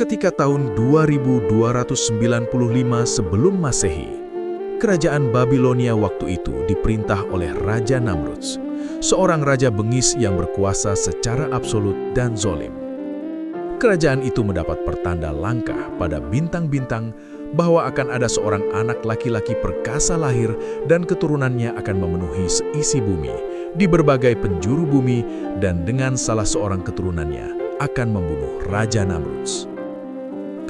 Ketika tahun 2295 sebelum Masehi, kerajaan Babilonia waktu itu diperintah oleh Raja Namrudz, seorang raja bengis yang berkuasa secara absolut dan zolim. Kerajaan itu mendapat pertanda langka pada bintang-bintang bahwa akan ada seorang anak laki-laki perkasa lahir dan keturunannya akan memenuhi seisi bumi di berbagai penjuru bumi, dan dengan salah seorang keturunannya akan membunuh Raja Namrudz.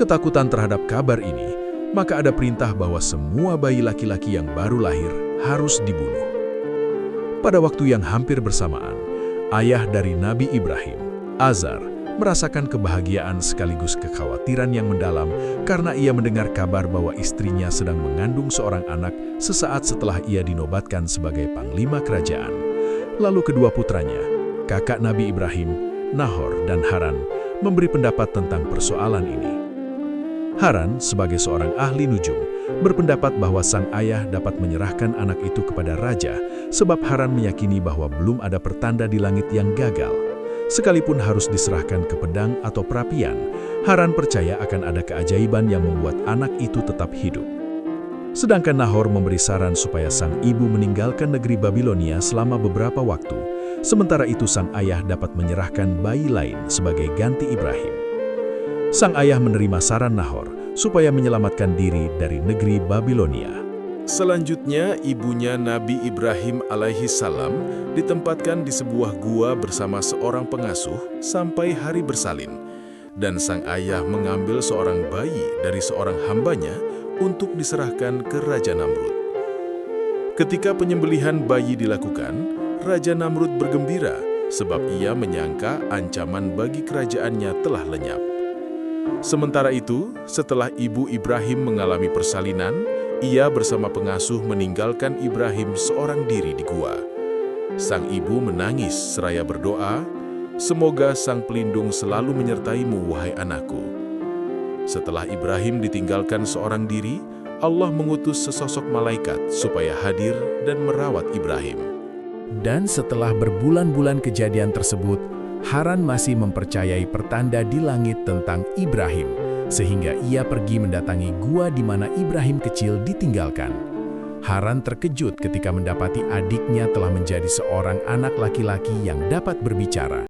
Ketakutan terhadap kabar ini, maka ada perintah bahwa semua bayi laki-laki yang baru lahir harus dibunuh. Pada waktu yang hampir bersamaan, ayah dari Nabi Ibrahim, Azar, merasakan kebahagiaan sekaligus kekhawatiran yang mendalam karena ia mendengar kabar bahwa istrinya sedang mengandung seorang anak sesaat setelah ia dinobatkan sebagai panglima kerajaan. Lalu kedua putranya, kakak Nabi Ibrahim, Nahor dan Haran, memberi pendapat tentang persoalan ini. Haran, sebagai seorang ahli nujum, berpendapat bahwa sang ayah dapat menyerahkan anak itu kepada raja sebab Haran meyakini bahwa belum ada pertanda di langit yang gagal. Sekalipun harus diserahkan ke pedang atau perapian, Haran percaya akan ada keajaiban yang membuat anak itu tetap hidup. Sedangkan Nahor memberi saran supaya sang ibu meninggalkan negeri Babilonia selama beberapa waktu, sementara itu sang ayah dapat menyerahkan bayi lain sebagai ganti Ibrahim. Sang ayah menerima saran Nahor supaya menyelamatkan diri dari negeri Babilonia. Selanjutnya, ibunya Nabi Ibrahim alaihi salam ditempatkan di sebuah gua bersama seorang pengasuh sampai hari bersalin, dan sang ayah mengambil seorang bayi dari seorang hambanya untuk diserahkan ke Raja Namrud. Ketika penyembelihan bayi dilakukan, Raja Namrud bergembira sebab ia menyangka ancaman bagi kerajaannya telah lenyap. Sementara itu, setelah ibu Ibrahim mengalami persalinan, ia bersama pengasuh meninggalkan Ibrahim seorang diri di gua. Sang ibu menangis seraya berdoa, "Semoga Sang Pelindung selalu menyertaimu, wahai anakku." Setelah Ibrahim ditinggalkan seorang diri, Allah mengutus sesosok malaikat supaya hadir dan merawat Ibrahim. Dan setelah berbulan-bulan kejadian tersebut, Haran masih mempercayai pertanda di langit tentang Ibrahim, sehingga ia pergi mendatangi gua di mana Ibrahim kecil ditinggalkan. Haran terkejut ketika mendapati adiknya telah menjadi seorang anak laki-laki yang dapat berbicara.